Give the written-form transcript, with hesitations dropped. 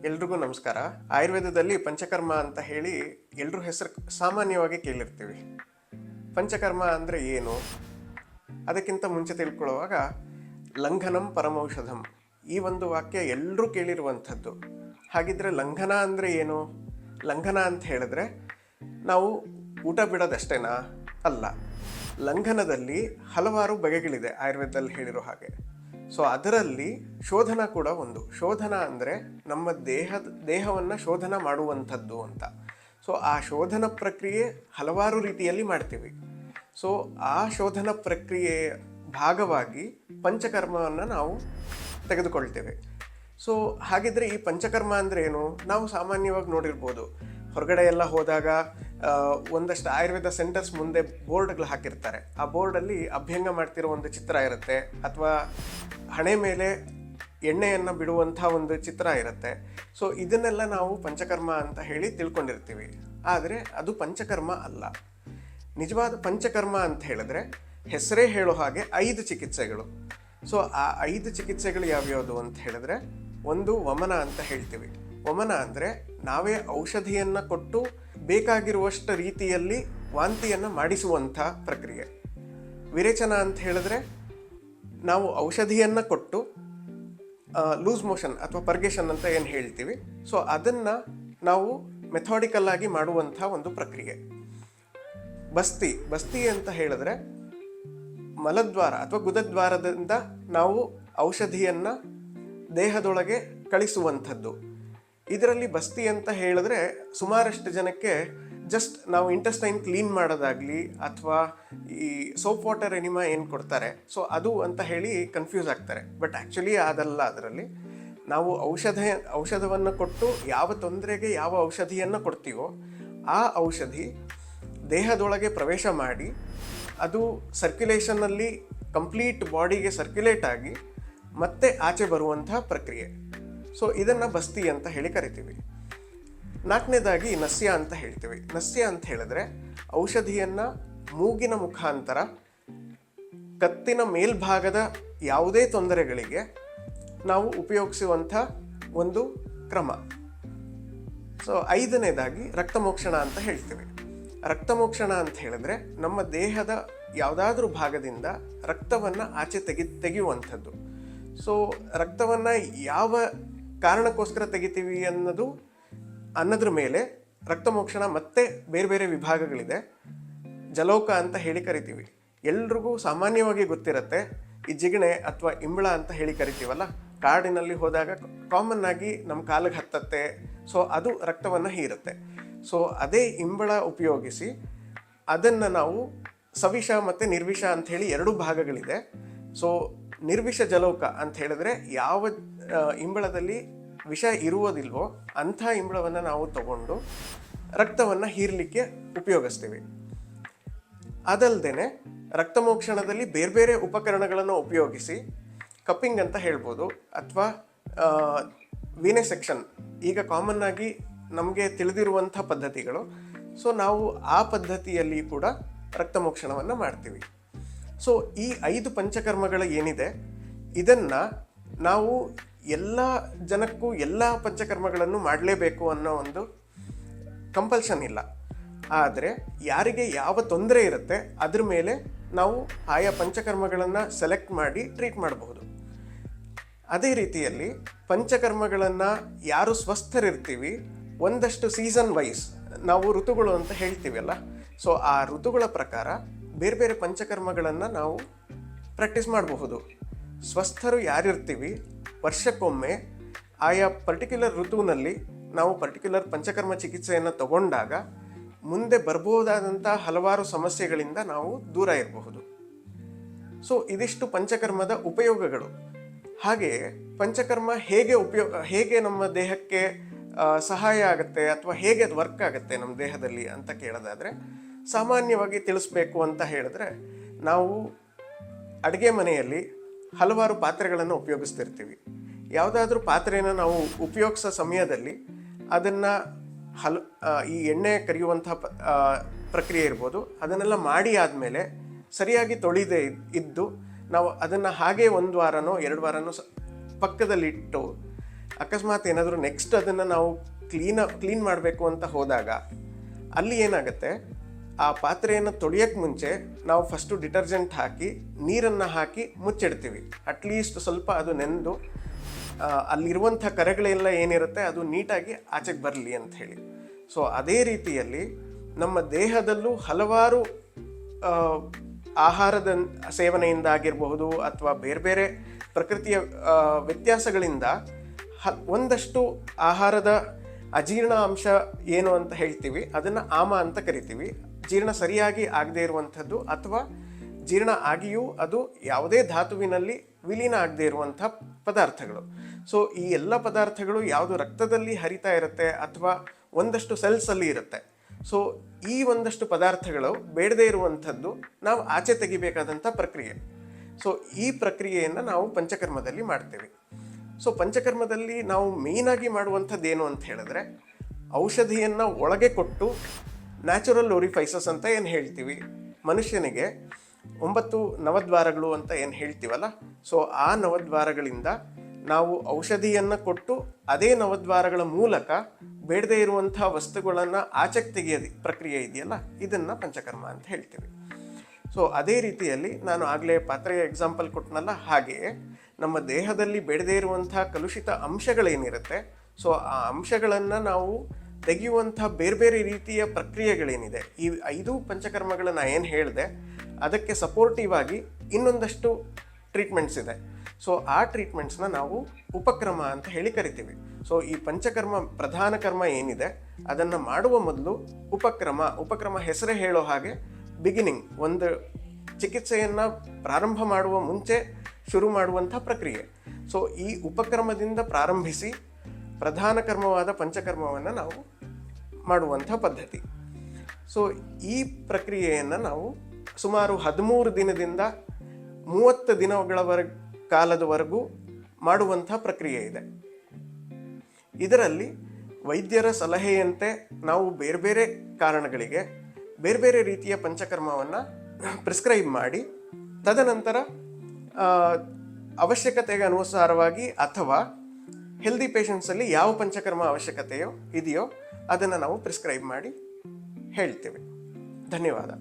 ಎಲ್ರಿಗೂ ನಮಸ್ಕಾರ. ಆಯುರ್ವೇದದಲ್ಲಿ ಪಂಚಕರ್ಮ ಅಂತ ಹೇಳಿ ಎಲ್ರೂ ಹೆಸರು ಸಾಮಾನ್ಯವಾಗಿ ಕೇಳಿರ್ತೀವಿ. ಪಂಚಕರ್ಮ ಅಂದರೆ ಏನು? ಅದಕ್ಕಿಂತ ಮುಂಚೆ ತಿಳ್ಕೊಳ್ಳುವಾಗ ಲಂಘನಂ ಪರಮೌಷಧಂ ಈ ಒಂದು ವಾಕ್ಯ ಎಲ್ಲರೂ ಕೇಳಿರುವಂಥದ್ದು. ಹಾಗಿದ್ರೆ ಲಂಘನ ಅಂದರೆ ಏನು? ಲಂಘನ ಅಂತ ಹೇಳಿದ್ರೆ ನಾವು ಊಟ ಬಿಡೋದಷ್ಟೇನಾ? ಅಲ್ಲ. ಲಂಘನದಲ್ಲಿ ಹಲವಾರು ಬಗೆಗಳಿದೆ ಆಯುರ್ವೇದದಲ್ಲಿ ಹೇಳಿರೋ ಹಾಗೆ. ಸೊ ಅದರಲ್ಲಿ ಶೋಧನ ಕೂಡ ಒಂದು. ಶೋಧನ ಅಂದರೆ ನಮ್ಮ ದೇಹವನ್ನು ಶೋಧನ ಮಾಡುವಂಥದ್ದು ಅಂತ. ಸೊ ಆ ಶೋಧನ ಪ್ರಕ್ರಿಯೆ ಹಲವಾರು ರೀತಿಯಲ್ಲಿ ಮಾಡ್ತೀವಿ. ಸೊ ಆ ಶೋಧನ ಪ್ರಕ್ರಿಯೆಯ ಭಾಗವಾಗಿ ಪಂಚಕರ್ಮವನ್ನು ನಾವು ತೆಗೆದುಕೊಳ್ತೇವೆ. ಸೊ ಹಾಗಿದ್ರೆ ಈ ಪಂಚಕರ್ಮ ಅಂದರೆ ಏನು? ನಾವು ಸಾಮಾನ್ಯವಾಗಿ ನೋಡಿರ್ಬೋದು, ಹೊರಗಡೆ ಎಲ್ಲ ಹೋದಾಗ ಒಂದಷ್ಟು ಆಯುರ್ವೇದ ಸೆಂಟರ್ಸ್ ಮುಂದೆ ಬೋರ್ಡ್ಗಳು ಹಾಕಿರ್ತಾರೆ. ಆ ಬೋರ್ಡಲ್ಲಿ ಅಭ್ಯಂಗ ಮಾಡ್ತಿರೋ ಒಂದು ಚಿತ್ರ ಇರುತ್ತೆ, ಅಥವಾ ಹಣೆ ಮೇಲೆ ಎಣ್ಣೆಯನ್ನು ಬಿಡುವಂಥ ಒಂದು ಚಿತ್ರ ಇರುತ್ತೆ. ಸೊ ಇದನ್ನೆಲ್ಲ ನಾವು ಪಂಚಕರ್ಮ ಅಂತ ಹೇಳಿ ತಿಳ್ಕೊಂಡಿರ್ತೀವಿ. ಆದರೆ ಅದು ಪಂಚಕರ್ಮ ಅಲ್ಲ. ನಿಜವಾದ ಪಂಚಕರ್ಮ ಅಂತ ಹೇಳಿದ್ರೆ ಹೆಸರೇ ಹೇಳೋ ಹಾಗೆ 5 ಚಿಕಿತ್ಸೆಗಳು. ಸೊ ಆ 5 ಚಿಕಿತ್ಸೆಗಳು ಯಾವ್ಯಾವುದು ಅಂತ ಹೇಳಿದ್ರೆ, ಒಂದು ವಮನ ಅಂತ ಹೇಳ್ತೀವಿ. ವಮನ ಅಂದರೆ ನಾವೇ ಔಷಧಿಯನ್ನು ಕೊಟ್ಟು ಬೇಕಾಗಿರುವಷ್ಟು ರೀತಿಯಲ್ಲಿ ವಾಂತಿಯನ್ನು ಮಾಡಿಸುವಂಥ ಪ್ರಕ್ರಿಯೆ. ವಿರೇಚನ ಅಂತ ಹೇಳಿದ್ರೆ ನಾವು ಔಷಧಿಯನ್ನು ಕೊಟ್ಟು ಲೂಸ್ ಮೋಷನ್ ಅಥವಾ ಪರ್ಗೇಷನ್ ಅಂತ ಏನು ಹೇಳ್ತೀವಿ, ಸೊ ಅದನ್ನು ನಾವು ಮೆಥಾಡಿಕಲ್ ಆಗಿ ಮಾಡುವಂಥ ಒಂದು ಪ್ರಕ್ರಿಯೆ. ಬಸ್ತಿ ಅಂತ ಹೇಳಿದ್ರೆ ಮಲದ್ವಾರ ಅಥವಾ ಗುದದ್ವಾರದಿಂದ ನಾವು ಔಷಧಿಯನ್ನು ದೇಹದೊಳಗೆ ಕಳಿಸುವಂಥದ್ದು. ಇದರಲ್ಲಿ ಬಸ್ತಿ ಅಂತ ಹೇಳಿದ್ರೆ ಸುಮಾರಷ್ಟು ಜನಕ್ಕೆ ಜಸ್ಟ್ ನಾವು ಇಂಟೆಸ್ಟೈನ್ ಕ್ಲೀನ್ ಮಾಡೋದಾಗಲಿ ಅಥವಾ ಈ ಸೋಪ್ ವಾಟರ್ ಎನಿಮಾ ಏನು ಕೊಡ್ತಾರೆ, ಸೊ ಅದು ಅಂತ ಹೇಳಿ ಕನ್ಫ್ಯೂಸ್ ಆಗ್ತಾರೆ. ಬಟ್ ಆ್ಯಕ್ಚುಲಿ ಅದಲ್ಲ. ಅದರಲ್ಲಿ ನಾವು ಔಷಧವನ್ನು ಕೊಟ್ಟು ಯಾವ ತೊಂದರೆಗೆ ಯಾವ ಔಷಧಿಯನ್ನು ಕೊಡ್ತೀವೋ ಆ ಔಷಧಿ ದೇಹದೊಳಗೆ ಪ್ರವೇಶ ಮಾಡಿ ಅದು ಸರ್ಕ್ಯುಲೇಷನ್ನಲ್ಲಿ ಕಂಪ್ಲೀಟ್ ಬಾಡಿಗೆ ಸರ್ಕ್ಯುಲೇಟ್ ಆಗಿ ಮತ್ತೆ ಆಚೆ ಬರುವಂಥ ಪ್ರಕ್ರಿಯೆ. ಸೊ ಇದನ್ನು ಬಸ್ತಿ ಅಂತ ಹೇಳಿ ಕರಿತೀವಿ. 4ನೇದಾಗಿ ನಸ್ಯ ಅಂತ ಹೇಳ್ತೀವಿ. ನಸ್ಯ ಅಂತ ಹೇಳಿದ್ರೆ ಔಷಧಿಯನ್ನು ಮೂಗಿನ ಮುಖಾಂತರ ಕತ್ತಿನ ಮೇಲ್ಭಾಗದ ಯಾವುದೇ ತೊಂದರೆಗಳಿಗೆ ನಾವು ಉಪಯೋಗಿಸುವಂಥ ಒಂದು ಕ್ರಮ. ಸೊ 5ನೇದಾಗಿ ರಕ್ತಮೋಕ್ಷಣ ಅಂತ ಹೇಳ್ತೀವಿ. ರಕ್ತಮೋಕ್ಷಣ ಅಂತ ಹೇಳಿದ್ರೆ ನಮ್ಮ ದೇಹದ ಯಾವುದಾದ್ರೂ ಭಾಗದಿಂದ ರಕ್ತವನ್ನು ಆಚೆ ತೆಗೆಯುವಂಥದ್ದು. ಸೊ ರಕ್ತವನ್ನು ಯಾವ ಕಾರಣಕ್ಕೋಸ್ಕರ ತೆಗಿತೀವಿ ಅನ್ನೋದ್ರ ಮೇಲೆ ರಕ್ತಮೋಕ್ಷಣ ಮತ್ತೆ ಬೇರೆ ಬೇರೆ ವಿಭಾಗಗಳಿದೆ. ಜಲೋಕ ಅಂತ ಹೇಳಿ ಕರಿತೀವಿ. ಎಲ್ರಿಗೂ ಸಾಮಾನ್ಯವಾಗಿ ಗೊತ್ತಿರುತ್ತೆ, ಈ ಜಿಗಣೆ ಅಥವಾ ಇಂಬಳ ಅಂತ ಹೇಳಿ ಕರಿತೀವಲ್ಲ, ಕಾಡಿನಲ್ಲಿ ಹೋದಾಗ ಕಾಮನ್ ಆಗಿ ನಮ್ಮ ಕಾಲಿಗೆ ಹತ್ತತ್ತೆ. ಸೊ ಅದು ರಕ್ತವನ್ನು ಹೀರುತ್ತೆ. ಸೊ ಅದೇ ಇಂಬಳ ಉಪಯೋಗಿಸಿ ಅದನ್ನು ನಾವು ಸವಿಷ ಮತ್ತು ನಿರ್ವಿಷ ಅಂಥೇಳಿ 2 ಭಾಗಗಳಿದೆ. ಸೊ ನಿರ್ವಿಷ ಜಲೋಕ ಅಂತ ಹೇಳಿದ್ರೆ ಯಾವ ಇಂಬಳದಲ್ಲಿ ವಿಷ ಇರುವುದಿಲ್ವೋ ಅಂಥ ಇಂಬಳವನ್ನು ನಾವು ತಗೊಂಡು ರಕ್ತವನ್ನು ಹೀರಲಿಕ್ಕೆ ಉಪಯೋಗಿಸ್ತೀವಿ. ಅದಲ್ಲದೆ ರಕ್ತಮೋಕ್ಷಣದಲ್ಲಿ ಬೇರೆ ಬೇರೆ ಉಪಕರಣಗಳನ್ನು ಉಪಯೋಗಿಸಿ ಕಪ್ಪಿಂಗ್ ಅಂತ ಹೇಳ್ಬೋದು, ಅಥವಾ ವಿನೆಸೆಕ್ಷನ್ ಈಗ ಕಾಮನ್ ಆಗಿ ನಮಗೆ ತಿಳಿದಿರುವಂಥ ಪದ್ಧತಿಗಳು. ಸೊ ನಾವು ಆ ಪದ್ಧತಿಯಲ್ಲಿ ಕೂಡ ರಕ್ತಮೋಕ್ಷಣವನ್ನು ಮಾಡ್ತೀವಿ. ಸೊ ಈ 5 ಪಂಚಕರ್ಮಗಳು ಏನಿದೆ, ಇದನ್ನು ನಾವು ಎಲ್ಲ ಜನಕ್ಕೂ ಎಲ್ಲ ಪಂಚಕರ್ಮಗಳನ್ನು ಮಾಡಲೇಬೇಕು ಅನ್ನೋ ಒಂದು ಕಂಪಲ್ಷನ್ ಇಲ್ಲ. ಆದರೆ ಯಾರಿಗೆ ಯಾವ ತೊಂದರೆ ಇರುತ್ತೆ ಅದ್ರ ಮೇಲೆ ನಾವು ಆಯಾ ಪಂಚಕರ್ಮಗಳನ್ನು ಸೆಲೆಕ್ಟ್ ಮಾಡಿ ಟ್ರೀಟ್ ಮಾಡಬಹುದು. ಅದೇ ರೀತಿಯಲ್ಲಿ ಪಂಚಕರ್ಮಗಳನ್ನು ಯಾರು ಸ್ವಸ್ಥರಿರ್ತೀವಿ, ಒಂದಷ್ಟು ಸೀಸನ್ ವೈಸ್ ನಾವು ಋತುಗಳು ಅಂತ ಹೇಳ್ತೀವಲ್ಲ, ಸೊ ಆ ಋತುಗಳ ಪ್ರಕಾರ ಬೇರೆ ಬೇರೆ ಪಂಚಕರ್ಮಗಳನ್ನು ನಾವು ಪ್ರಾಕ್ಟೀಸ್ ಮಾಡಬಹುದು. ಸ್ವಸ್ಥರು ಯಾರಿರ್ತೀವಿ, ವರ್ಷಕ್ಕೊಮ್ಮೆ ಆಯಾ ಪರ್ಟಿಕ್ಯುಲರ್ ಋತುವಿನಲ್ಲಿ ನಾವು ಪರ್ಟಿಕ್ಯುಲರ್ ಪಂಚಕರ್ಮ ಚಿಕಿತ್ಸೆಯನ್ನು ತಗೊಂಡಾಗ ಮುಂದೆ ಬರ್ಬೋದಾದಂಥ ಹಲವಾರು ಸಮಸ್ಯೆಗಳಿಂದ ನಾವು ದೂರ ಇರಬಹುದು. ಸೊ ಇದಿಷ್ಟು ಪಂಚಕರ್ಮದ ಉಪಯೋಗಗಳು. ಹಾಗೆ ಪಂಚಕರ್ಮ ಹೇಗೆ ನಮ್ಮ ದೇಹಕ್ಕೆ ಸಹಾಯ ಆಗುತ್ತೆ ಅಥವಾ ಹೇಗೆ ಅದು ವರ್ಕ್ ಆಗುತ್ತೆ ನಮ್ಮ ದೇಹದಲ್ಲಿ ಅಂತ ಕೇಳೋದಾದರೆ, ಸಾಮಾನ್ಯವಾಗಿ ತಿಳಿಸ್ಬೇಕು ಅಂತ ಹೇಳಿದ್ರೆ, ನಾವು ಅಡುಗೆ ಮನೆಯಲ್ಲಿ ಹಲವಾರು ಪಾತ್ರೆಗಳನ್ನು ಉಪಯೋಗಿಸ್ತಿರ್ತೀವಿ. ಯಾವುದಾದ್ರೂ ಪಾತ್ರೆನ ನಾವು ಉಪಯೋಗಿಸೋ ಸಮಯದಲ್ಲಿ ಅದನ್ನು ಈ ಎಣ್ಣೆ ಕರಿಯುವಂಥ ಪ್ರಕ್ರಿಯೆ ಇರ್ಬೋದು, ಅದನ್ನೆಲ್ಲ ಮಾಡಿ ಆದಮೇಲೆ ಸರಿಯಾಗಿ ತೊಳಿದೇ ಇದ್ದು ನಾವು ಅದನ್ನು ಹಾಗೆ 1 ವಾರನೋ 2 ವಾರನೋ ಪಕ್ಕದಲ್ಲಿಟ್ಟು ಅಕಸ್ಮಾತ್ ಏನಾದರೂ ನೆಕ್ಸ್ಟ್ ಅದನ್ನು ನಾವು ಕ್ಲೀನ್ ಮಾಡಬೇಕು ಅಂತ ಹೋದಾಗ ಅಲ್ಲಿ ಏನಾಗುತ್ತೆ, ಆ ಪಾತ್ರೆಯನ್ನು ತೊಳೆಯೋಕ್ಕೆ ಮುಂಚೆ ನಾವು ಫಸ್ಟು ಡಿಟರ್ಜೆಂಟ್ ಹಾಕಿ ನೀರನ್ನು ಹಾಕಿ ಮುಚ್ಚಿಡ್ತೀವಿ, ಅಟ್ಲೀಸ್ಟ್ ಸ್ವಲ್ಪ ಅದು ನೆಂದು ಅಲ್ಲಿರುವಂಥ ಕರೆಗಳೆಲ್ಲ ಏನಿರುತ್ತೆ ಅದು ನೀಟಾಗಿ ಆಚೆಗೆ ಬರಲಿ ಅಂತ ಹೇಳಿ. ಸೊ ಅದೇ ರೀತಿಯಲ್ಲಿ ನಮ್ಮ ದೇಹದಲ್ಲೂ ಹಲವಾರು ಆಹಾರದ ಸೇವನೆಯಿಂದ ಆಗಿರಬಹುದು ಅಥವಾ ಬೇರೆ ಬೇರೆ ಪ್ರಕೃತಿಯ ವ್ಯತ್ಯಾಸಗಳಿಂದ ಒಂದಷ್ಟು ಆಹಾರದ ಅಜೀರ್ಣ ಅಂಶ ಏನು ಅಂತ ಹೇಳ್ತೀವಿ, ಅದನ್ನು ಆಮ ಅಂತ ಕರಿತೀವಿ. ಜೀರ್ಣ ಸರಿಯಾಗಿ ಆಗದೇ ಇರುವಂಥದ್ದು ಅಥವಾ ಜೀರ್ಣ ಆಗಿಯೂ ಅದು ಯಾವುದೇ ಧಾತುವಿನಲ್ಲಿ ವಿಲೀನ ಆಗದೇ ಇರುವಂಥ ಪದಾರ್ಥಗಳು. ಸೊ ಈ ಎಲ್ಲ ಪದಾರ್ಥಗಳು ಯಾವುದು ರಕ್ತದಲ್ಲಿ ಹರಿತಾ ಇರುತ್ತೆ ಅಥವಾ ಒಂದಷ್ಟು ಸೆಲ್ಸಲ್ಲಿ ಇರುತ್ತೆ. ಸೊ ಈ ಒಂದಷ್ಟು ಪದಾರ್ಥಗಳು ಬೇಡದೇ ಇರುವಂಥದ್ದು ನಾವು ಆಚೆ ತೆಗಿಬೇಕಾದಂಥ ಪ್ರಕ್ರಿಯೆ. ಸೊ ಈ ಪ್ರಕ್ರಿಯೆಯನ್ನು ನಾವು ಪಂಚಕರ್ಮದಲ್ಲಿ ಮಾಡ್ತೇವೆ. ಸೊ ಪಂಚಕರ್ಮದಲ್ಲಿ ನಾವು ಮೇಯ್ನಾಗಿ ಮಾಡುವಂಥದ್ದು ಏನು ಅಂತ ಹೇಳಿದ್ರೆ, ಔಷಧಿಯನ್ನು ಒಳಗೆ ಕೊಟ್ಟು ನ್ಯಾಚುರಲ್ ಓರಿಫೈಸಸ್ ಅಂತ ಏನು ಹೇಳ್ತೀವಿ, ಮನುಷ್ಯನಿಗೆ 9 ನವದ್ವಾರಗಳು ಅಂತ ಏನು ಹೇಳ್ತೀವಲ್ಲ, ಸೊ ಆ ನವದ್ವಾರಗಳಿಂದ ನಾವು ಔಷಧಿಯನ್ನು ಕೊಟ್ಟು ಅದೇ ನವದ್ವಾರಗಳ ಮೂಲಕ ಬೇಡದೇ ಇರುವಂಥ ವಸ್ತುಗಳನ್ನು ಆಚೆಗೆ ತೆಗೆಯೋದು ಪ್ರಕ್ರಿಯೆ ಇದೆಯಲ್ಲ, ಇದನ್ನು ಪಂಚಕರ್ಮ ಅಂತ ಹೇಳ್ತೀವಿ. ಸೊ ಅದೇ ರೀತಿಯಲ್ಲಿ ನಾನು ಆಗಲೇ ಪಾತ್ರೆಯ ಎಕ್ಸಾಂಪಲ್ ಕೊಟ್ಟನಲ್ಲ, ಹಾಗೆಯೇ ನಮ್ಮ ದೇಹದಲ್ಲಿ ಬೇಡದೇ ಇರುವಂಥ ಕಲುಷಿತ ಅಂಶಗಳೇನಿರುತ್ತೆ, ಸೊ ಆ ಅಂಶಗಳನ್ನು ನಾವು ತೆಗೆಯುವಂಥ ಬೇರೆ ಬೇರೆ ರೀತಿಯ ಪ್ರಕ್ರಿಯೆಗಳೇನಿದೆ, ಈ 5 ಪಂಚಕರ್ಮಗಳನ್ನು ಏನು ಹೇಳಿದೆ ಅದಕ್ಕೆ ಸಪೋರ್ಟಿವ್ ಆಗಿ ಇನ್ನೊಂದಷ್ಟು ಟ್ರೀಟ್ಮೆಂಟ್ಸ್ ಇದೆ. ಸೊ ಆ ಟ್ರೀಟ್ಮೆಂಟ್ಸ್ನ ನಾವು ಉಪಕ್ರಮ ಅಂತ ಹೇಳಿ ಕರಿತೀವಿ. ಸೊ ಈ ಪಂಚಕರ್ಮ ಪ್ರಧಾನ ಕರ್ಮ ಏನಿದೆ ಅದನ್ನು ಮಾಡುವ ಮೊದಲು ಉಪಕ್ರಮ ಹೆಸರೇ ಹೇಳೋ ಹಾಗೆ ಬಿಗಿನಿಂಗ್, ಒಂದು ಚಿಕಿತ್ಸೆಯನ್ನು ಪ್ರಾರಂಭ ಮಾಡುವ ಮುಂಚೆ ಶುರು ಮಾಡುವಂಥ ಪ್ರಕ್ರಿಯೆ. ಸೊ ಈ ಉಪಕ್ರಮದಿಂದ ಪ್ರಾರಂಭಿಸಿ ಪ್ರಧಾನ ಕರ್ಮವಾದ ಪಂಚಕರ್ಮವನ್ನು ನಾವು ಮಾಡುವಂಥ ಪದ್ಧತಿ. ಸೊ ಈ ಪ್ರಕ್ರಿಯೆಯನ್ನು ನಾವು ಸುಮಾರು 13 ದಿನದಿಂದ 30 ದಿನಗಳ ಕಾಲದವರೆಗೂ ಮಾಡುವಂಥ ಪ್ರಕ್ರಿಯೆ ಇದೆ. ಇದರಲ್ಲಿ ವೈದ್ಯರ ಸಲಹೆಯಂತೆ ನಾವು ಬೇರೆ ಬೇರೆ ಕಾರಣಗಳಿಗೆ ಬೇರೆ ಬೇರೆ ರೀತಿಯ ಪಂಚಕರ್ಮವನ್ನು ಪ್ರಿಸ್ಕ್ರೈಬ್ ಮಾಡಿ, ತದನಂತರ ಅವಶ್ಯಕತೆಗೆ ಅನುಸಾರವಾಗಿ ಅಥವಾ ಹೆಲ್ದಿ ಪೇಷಂಟ್ಸಲ್ಲಿ ಯಾವ ಪಂಚಕರ್ಮ ಅವಶ್ಯಕತೆಯೋ ಇದೆಯೋ ಅದನ್ನು ನಾವು ಪ್ರಿಸ್ಕ್ರೈಬ್ ಮಾಡಿ ಹೇಳ್ತೇವೆ. ಧನ್ಯವಾದ.